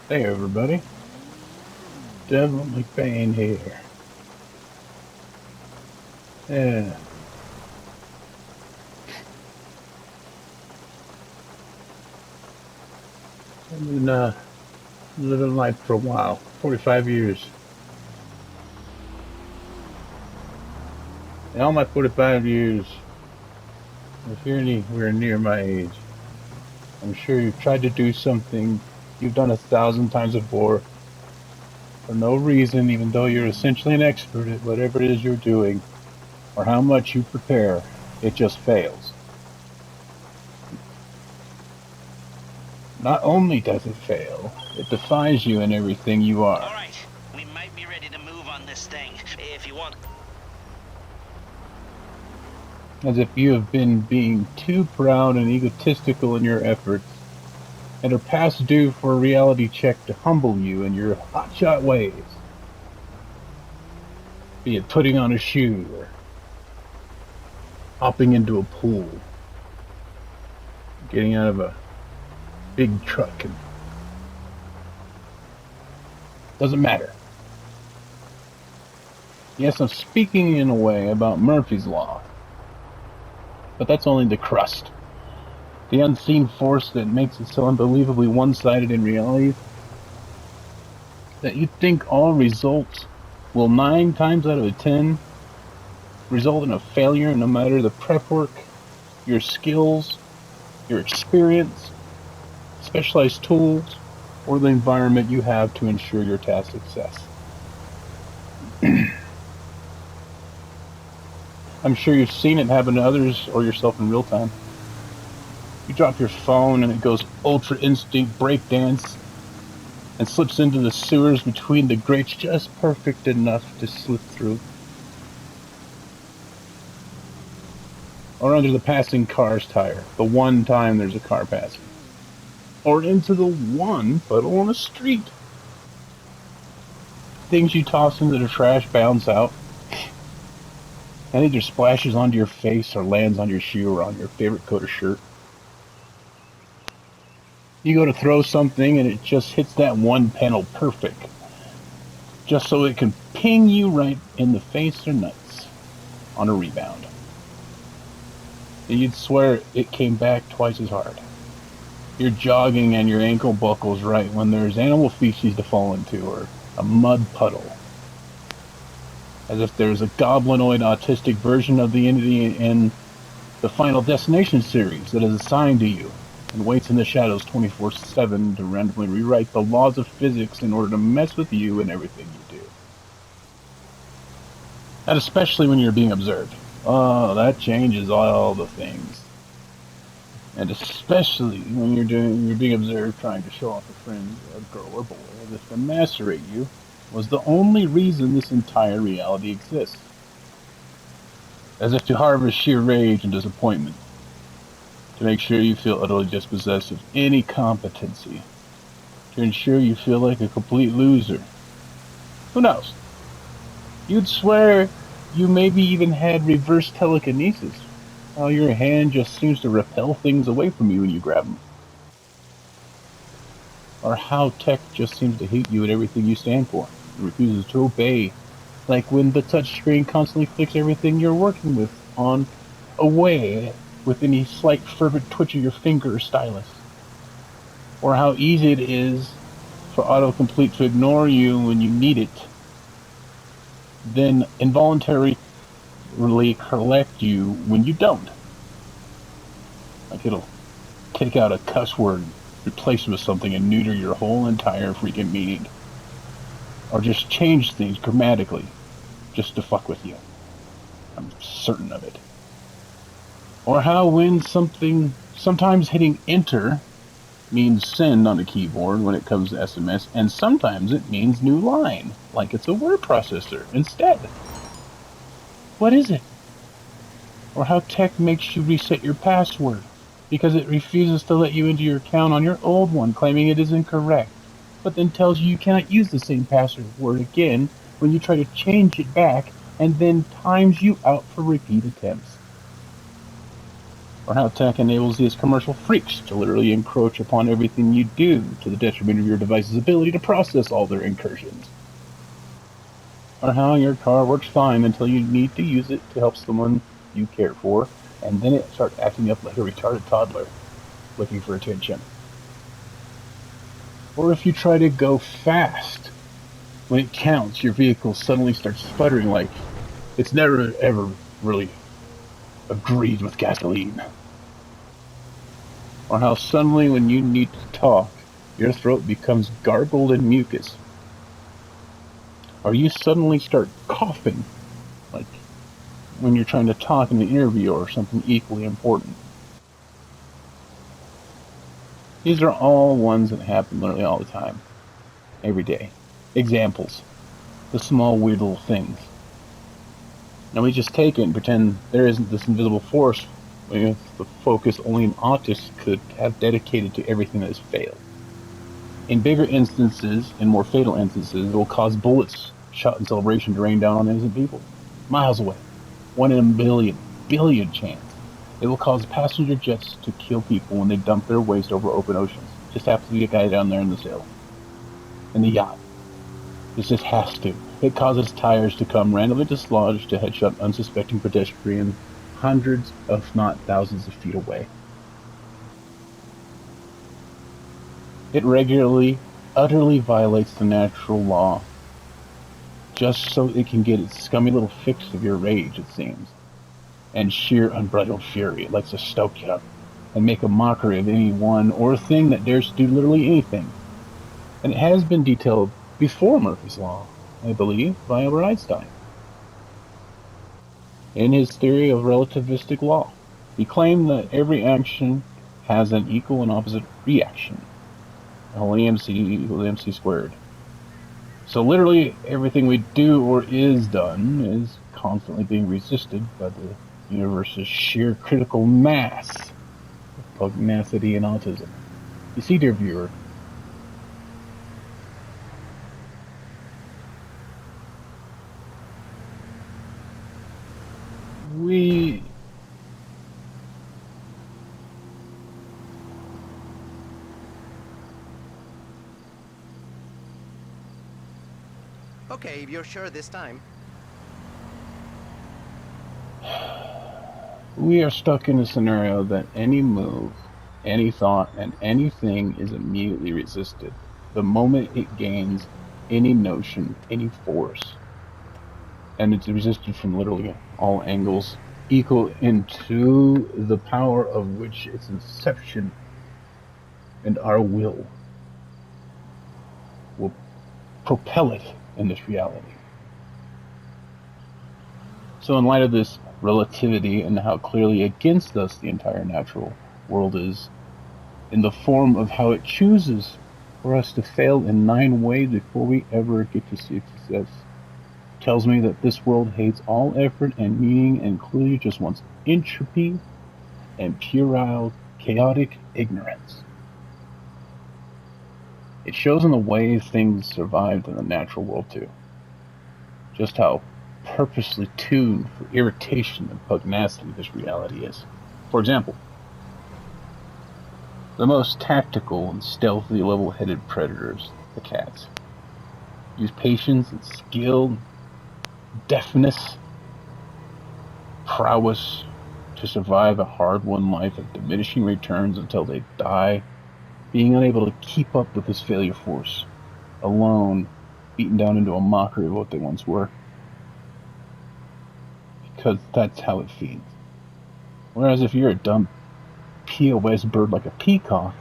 Hey everybody, Devil McBain here. Yeah, I've been living life for a while, 45 years. In all my 45 years, if you're anywhere near my age, I'm sure you've tried to do something you've done 1,000 times before for no reason, even though you're essentially an expert at whatever it is you're doing or how much you prepare, it just fails. Not only does it fail, it defies you in everything you are. Alright, we might be ready to move on this thing, if you want. As if you have been being too proud and egotistical in your efforts, and are past due for a reality check to humble you in your hotshot ways. Be it putting on a shoe, or hopping into a pool, getting out of a big truck, and doesn't matter. Yes, I'm speaking in a way about Murphy's Law, but that's only the crust. The unseen force that makes it so unbelievably one-sided in reality that you think all results will 9 times out of 10 result in a failure, no matter the prep work, your skills, your experience, specialized tools, or the environment you have to ensure your task success. I'm sure you've seen it happen to others or yourself in real time. You drop your phone and it goes ultra instinct breakdance and slips into the sewers between the grates just perfect enough to slip through. Or under the passing car's tire, the one time there's a car passing. Or into the one puddle on the street. Things you toss into the trash bounce out, and either splashes onto your face or lands on your shoe or on your favorite coat or shirt. You go to throw something and it just hits that one panel perfect, just so it can ping you right in the face or nuts on a rebound. And you'd swear it came back twice as hard. You're jogging and your ankle buckles right when there's animal feces to fall into or a mud puddle. As if there's a goblinoid autistic version of the entity in the Final Destination series that is assigned to you and waits in the shadows 24/7 to randomly rewrite the laws of physics in order to mess with you and everything you do. And especially when you're being observed. Oh, that changes all the things. And especially when you're being observed trying to show off a friend, a girl or boy, as if to macerate you was the only reason this entire reality exists. As if to harvest sheer rage and disappointment, to make sure you feel utterly dispossessed of any competency, to ensure you feel like a complete loser. Who knows? You'd swear you maybe even had reverse telekinesis, how your hand just seems to repel things away from you when you grab them. Or how tech just seems to hate you and everything you stand for, and refuses to obey, like when the touchscreen constantly flicks everything you're working with on away with any slight fervent twitch of your finger or stylus. Or how easy it is for autocomplete to ignore you when you need it, then involuntarily correct you when you don't. Like it'll take out a cuss word, replace it with something, and neuter your whole entire freaking meaning. Or just change things grammatically, just to fuck with you. I'm certain of it. Or how when sometimes hitting enter means send on a keyboard when it comes to SMS, and sometimes it means new line, like it's a word processor instead. What is it? Or how tech makes you reset your password because it refuses to let you into your account on your old one, claiming it is incorrect, but then tells you cannot use the same password again when you try to change it back, and then times you out for repeat attempts. or how tech enables these commercial freaks to literally encroach upon everything you do to the detriment of your device's ability to process all their incursions. Or how your car works fine until you need to use it to help someone you care for, and then it starts acting up like a retarded toddler, looking for attention. Or if you try to go fast, when it counts, your vehicle suddenly starts sputtering like it's never ever really agreed with gasoline. Or how suddenly when you need to talk, your throat becomes gargled and mucus. Or you suddenly start coughing, like when you're trying to talk in an interview or something equally important. These are all ones that happen literally all the time, every day. Examples. The small weird little things. Now we just take it and pretend there isn't this invisible force with the focus only an autist could have dedicated to everything that has failed. In bigger instances, in more fatal instances, it will cause bullets shot in celebration to rain down on innocent people. Miles away. 1 in a billion chance. It will cause passenger jets to kill people when they dump their waste over open oceans. Just happens to be a guy down there in the sail. In the yacht. This just has to. It causes tires to come randomly dislodged to headshot unsuspecting pedestrians hundreds, if not thousands of feet away. It regularly, utterly violates the natural law, just so it can get its scummy little fix of your rage, it seems. And sheer unbridled fury, it likes to stoke you up and make a mockery of anyone or thing that dares to do literally anything. And it has been detailed before Murphy's Law, I believe, by Albert Einstein. In his theory of relativistic law, he claimed that every action has an equal and opposite reaction. Only MC equals MC squared. So literally everything we do or is done is constantly being resisted by the universe's sheer critical mass of pugnacity and autism. You see, dear viewer, we Okay, if you're sure this time. are stuck in a scenario that any move, any thought, and anything is immediately resisted the moment it gains any notion, any force. And it's resisted from literally all angles, equal into the power of which its inception and our will propel it in this reality. So in light of this relativity and how clearly against us the entire natural world is, in the form of how it chooses for us to fail in 9 ways before we ever get to see success, tells me that this world hates all effort and meaning and clearly just wants entropy and puerile, chaotic ignorance. It shows in the way things survived in the natural world too. Just how purposely tuned for irritation and pugnacity this reality is. For example, the most tactical and stealthy level-headed predators, the cats, use patience and skill, deftness, prowess to survive a hard-won life of diminishing returns until they die, being unable to keep up with this failure force, alone, beaten down into a mockery of what they once were. Because that's how it feeds. Whereas if you're a dumb POS bird like a peacock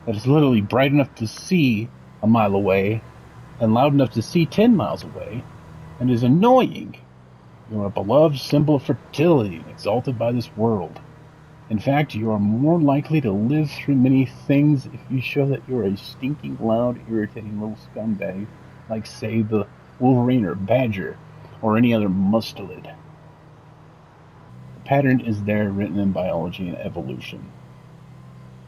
that is literally bright enough to see a mile away and loud enough to see 10 miles away and is annoying, you are a beloved symbol of fertility and exalted by this world. In fact, you are more likely to live through many things if you show that you're a stinking, loud, irritating little scumbag, like, say, the Wolverine or Badger, or any other mustelid. The pattern is there written in biology and evolution,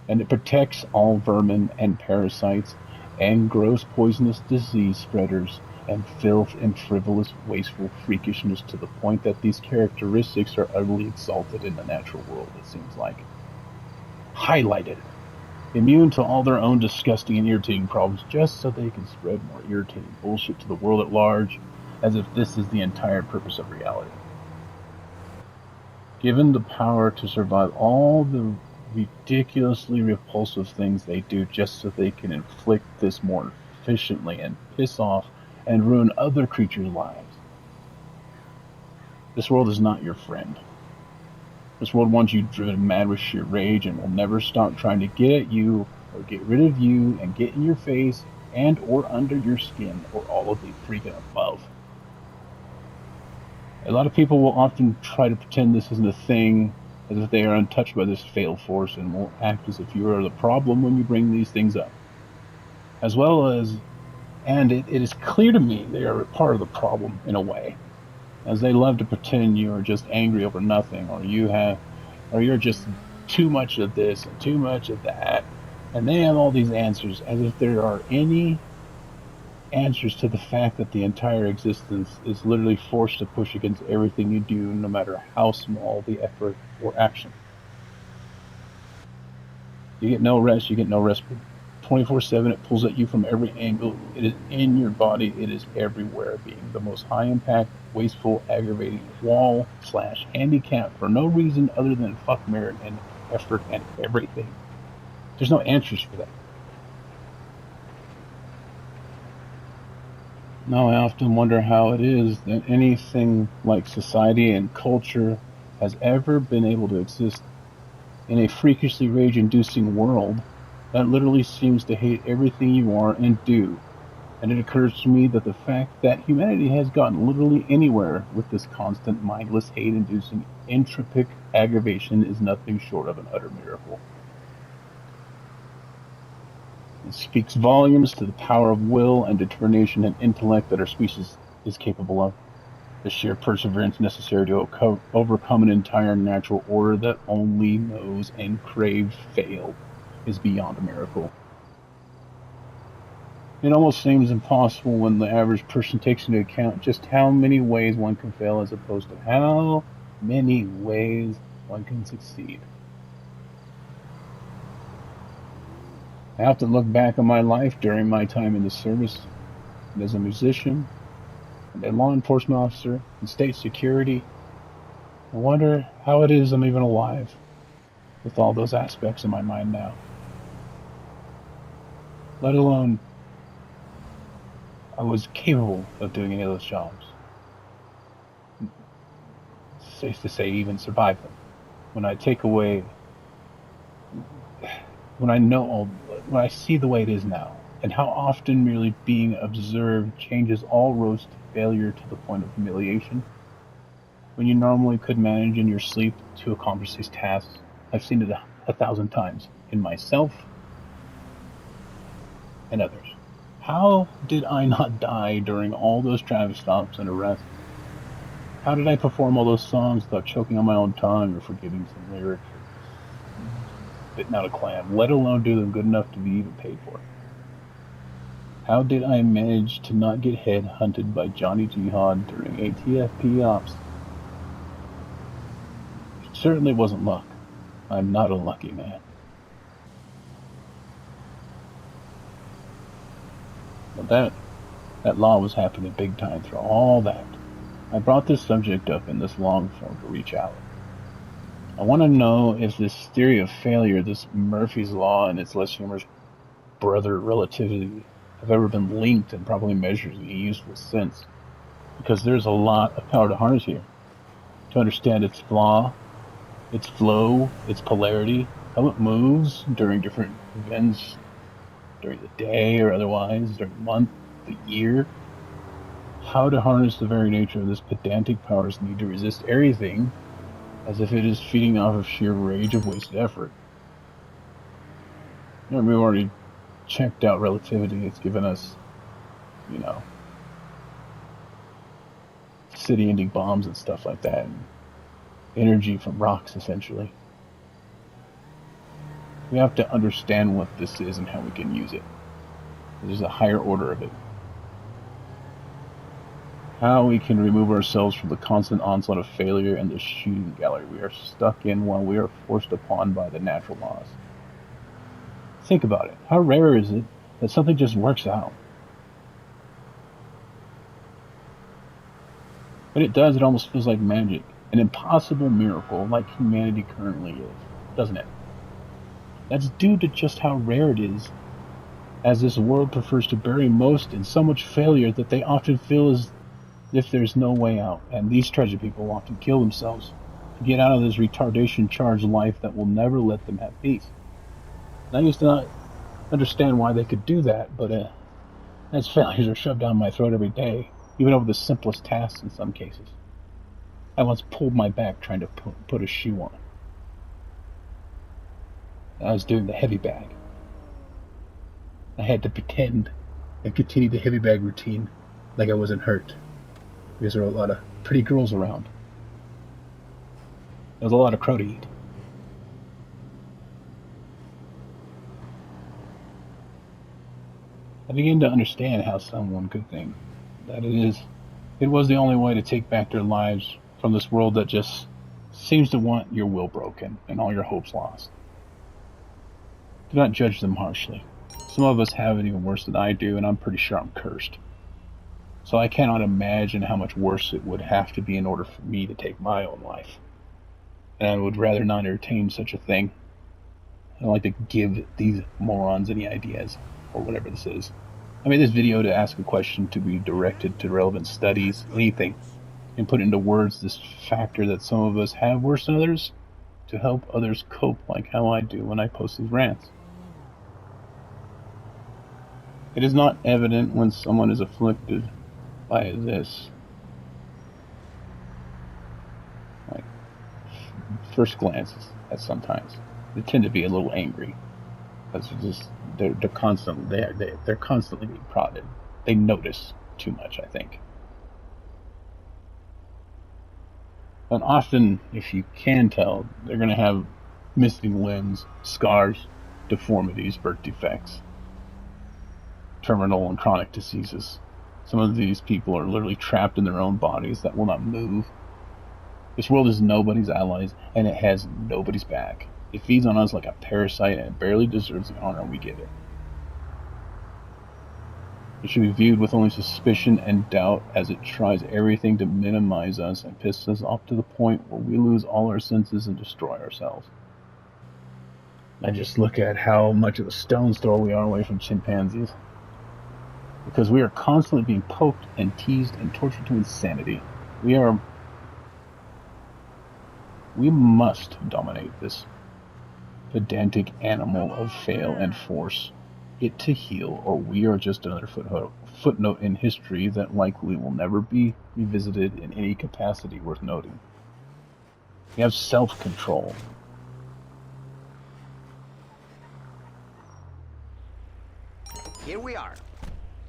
and it protects all vermin and parasites and gross poisonous disease spreaders and filth and frivolous, wasteful freakishness to the point that these characteristics are utterly exalted in the natural world, it seems like. Highlighted. Immune to all their own disgusting and irritating problems just so they can spread more irritating bullshit to the world at large, as if this is the entire purpose of reality. Given the power to survive all the ridiculously repulsive things they do just so they can inflict this more efficiently and piss off and ruin other creatures' lives. This world is not your friend. This world wants you driven mad with sheer rage and will never stop trying to get at you or get rid of you and get in your face and or under your skin or all of the freaking above. A lot of people will often try to pretend this isn't a thing, as if they are untouched by this failed force and will act as if you are the problem when you bring these things up. As well as, and it is clear to me they are a part of the problem in a way, as they love to pretend you are just angry over nothing, or you're just too much of this and too much of that, and they have all these answers, as if there are any answers to the fact that the entire existence is literally forced to push against everything you do, no matter how small the effort or action. You get no rest, you get no respite. 24/7, it pulls at you from every angle. It is in your body, it is everywhere, being the most high impact, wasteful, aggravating wall / handicap for no reason other than fuck merit and effort and everything. There's no answers for that. Now I often wonder how it is that anything like society and culture has ever been able to exist in a freakishly rage-inducing world that literally seems to hate everything you are and do. And it occurs to me that the fact that humanity has gotten literally anywhere with this constant, mindless, hate-inducing, entropic aggravation is nothing short of an utter miracle. It speaks volumes to the power of will and determination and intellect that our species is capable of. The sheer perseverance necessary to overcome an entire natural order that only knows and craves fail is beyond a miracle. It almost seems impossible when the average person takes into account just how many ways one can fail as opposed to how many ways one can succeed. I often look back on my life during my time in the service and as a musician and a law enforcement officer and state security. I wonder how it is I'm even alive with all those aspects in my mind now. Let alone I was capable of doing any of those jobs. Safe to say, even survive them. When I take away, when I see the way it is now, and how often merely being observed changes all roads to failure to the point of humiliation, when you normally could manage in your sleep to accomplish these tasks, I've seen it 1,000 times in myself and others. How did I not die during all those traffic stops and arrests? How did I perform all those songs without choking on my own tongue or forgetting some lyrics or spitting out a clam, let alone do them good enough to be even paid for? How did I manage to not get head-hunted by Johnny Jihad during ATFP ops? It certainly wasn't luck. I'm not a lucky man. But that law was happening big time through all that. I brought this subject up in this long form to reach out. I want to know if this theory of failure, this Murphy's Law and its less humorous brother relativity, have ever been linked and properly measured in a useful sense. Because there's a lot of power to harness here. To understand its flaw, its flow, its polarity, how it moves during different events, during the day or otherwise, during the month, the year. How to harness the very nature of this pedantic power's need to resist everything as if it is feeding off of sheer rage of wasted effort. You know, we've already checked out relativity. It's given us, city-ending bombs and stuff like that, and energy from rocks, essentially. We have to understand what this is and how we can use it. There's a higher order of it. How we can remove ourselves from the constant onslaught of failure and the shooting gallery we are stuck in while we are forced upon by the natural laws. Think about it. How rare is it that something just works out? When it does, it almost feels like magic, an impossible miracle like humanity currently is, doesn't it? That's due to just how rare it is, as this world prefers to bury most in so much failure that they often feel as if there's no way out, and these treasure people often kill themselves to get out of this retardation-charged life that will never let them have peace. And I used to not understand why they could do that, but as failures are shoved down my throat every day, even over the simplest tasks in some cases. I once pulled my back trying to put a shoe on. I was doing the heavy bag. I had to pretend and continue the heavy bag routine like I wasn't hurt, because there were a lot of pretty girls around. There was a lot of crow to eat. I began to understand how someone could think that it was the only way to take back their lives from this world that just seems to want your will broken and all your hopes lost. Do not judge them harshly. Some of us have it even worse than I do, and I'm pretty sure I'm cursed. So I cannot imagine how much worse it would have to be in order for me to take my own life. And I would rather not entertain such a thing. I don't like to give these morons any ideas, or whatever this is. I made this video to ask a question, to be directed to relevant studies, anything, and put into words this factor that some of us have worse than others, to help others cope like how I do when I post these rants. It is not evident when someone is afflicted by this. Like, first glances at sometimes. They tend to be a little angry. Because they're constantly being prodded. They notice too much, I think. And often, if you can tell, they're going to have missing limbs, scars, deformities, birth defects, terminal and chronic diseases. Some of these people are literally trapped in their own bodies that will not move. This world is nobody's allies, and it has nobody's back. It feeds on us like a parasite, and it barely deserves the honor we give it. It should be viewed with only suspicion and doubt, as it tries everything to minimize us and piss us off to the point where we lose all our senses and destroy ourselves. I just look at how much of a stone's throw we are away from chimpanzees. Because we are constantly being poked and teased and tortured to insanity. We must dominate this pedantic animal of fail and force it to heal, or we are just another footnote in history that likely will never be revisited in any capacity worth noting. We have self-control. Here we are.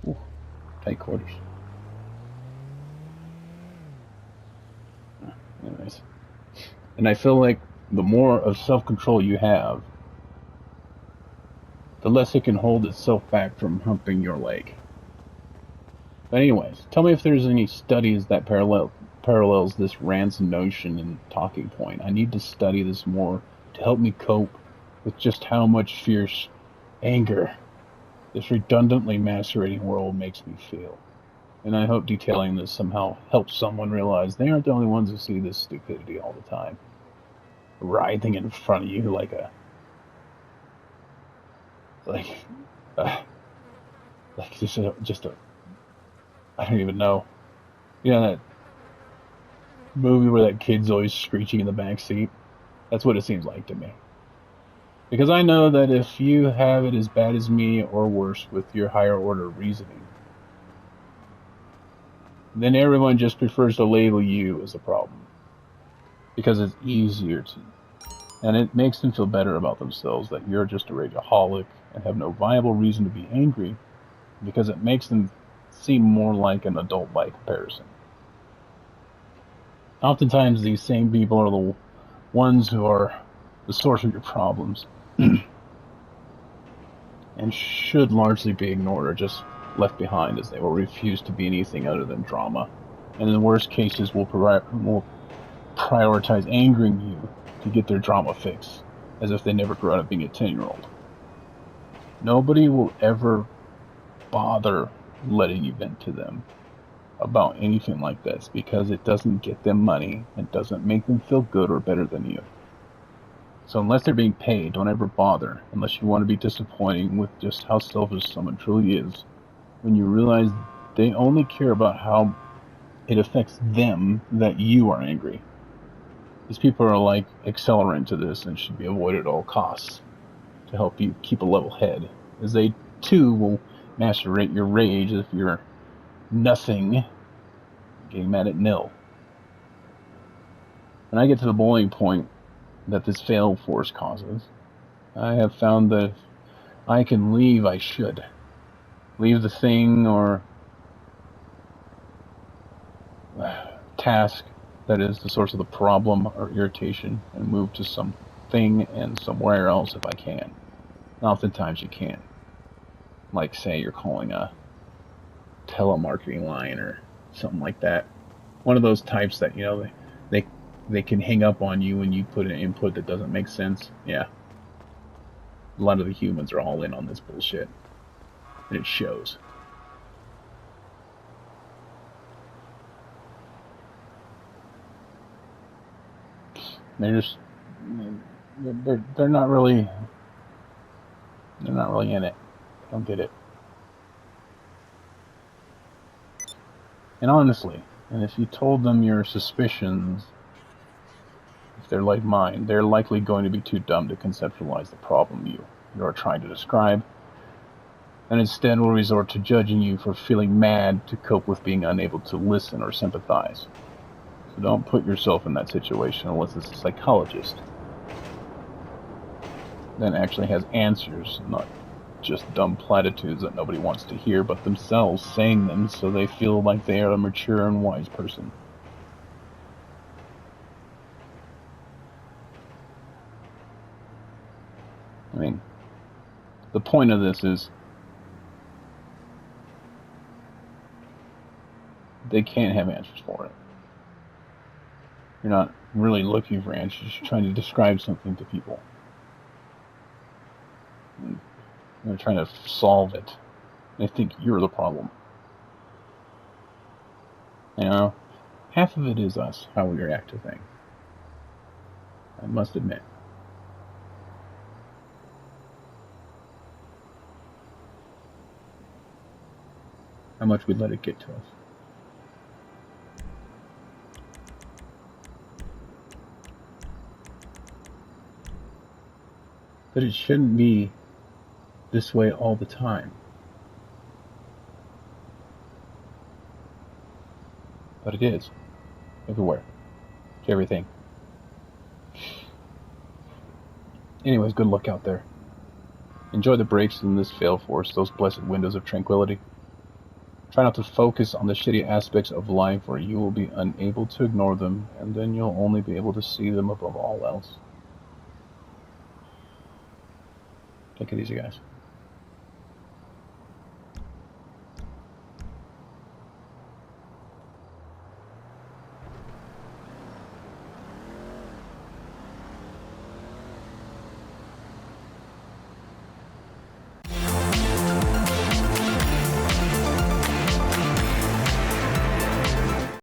Ooh, tight quarters. Anyways. And I feel like the more of self-control you have, the less it can hold itself back from humping your leg. But anyways, tell me if there's any studies that parallels this rant's notion and talking point. I need to study this more to help me cope with just how much fierce anger this redundantly macerating world makes me feel. And I hope detailing this somehow helps someone realize they aren't the only ones who see this stupidity all the time, writhing in front of you like just a I don't even know. You know that movie where that kid's always screeching in the back seat? That's what it seems like to me. Because I know that if you have it as bad as me or worse with your higher order reasoning, then everyone just prefers to label you as a problem. Because it's easier to. And it makes them feel better about themselves that you're just a rageaholic and have no viable reason to be angry, because it makes them seem more like an adult by comparison. Oftentimes these same people are the ones who are the source of your problems and should largely be ignored or just left behind, as they will refuse to be anything other than drama. and in the worst cases will prioritize angering you to get their drama fix, as if they never grew out of being a 10-year-old. Nobody will ever bother letting you vent to them about anything like this because it doesn't get them money, it doesn't make them feel good or better than you. So unless they're being paid, don't ever bother, unless you want to be disappointing with just how selfish someone truly is, when you realize they only care about how it affects them that you are angry. These people are like accelerant to this and should be avoided at all costs to help you keep a level head, as they too will macerate your rage if you're nothing, getting mad at nil. When I get to the boiling point that this fail force causes, I have found that if I can leave, I should. Leave the thing or task that is the source of the problem or irritation and move to something and somewhere else if I can. And oftentimes you can't. Like, say you're calling a telemarketing line or something like that. One of those types that, they can hang up on you when you put an input that doesn't make sense. Yeah. A lot of the humans are all in on this bullshit. And it shows. They're just they're not really in it. Don't get it. And honestly, and if you told them your suspicions, if they're like mine, they're likely going to be too dumb to conceptualize the problem you are trying to describe, and instead will resort to judging you for feeling mad to cope with being unable to listen or sympathize. So don't put yourself in that situation unless it's a psychologist that actually has answers, not just dumb platitudes that nobody wants to hear but themselves saying them so they feel like they are a mature and wise person. I mean, the point of this is they can't have answers for it. You're not really looking for answers, you're trying to describe something to people. And they're trying to solve it. They think you're the problem. Half of it is us, how we react to things. I must admit. How much we let it get to us. But it shouldn't be this way all the time. But it is. Everywhere. To everything. Anyways, good luck out there. Enjoy the breaks in this fail force, those blessed windows of tranquility. Try not to focus on the shitty aspects of life or you will be unable to ignore them, and then you'll only be able to see them above all else. Take it easy, guys.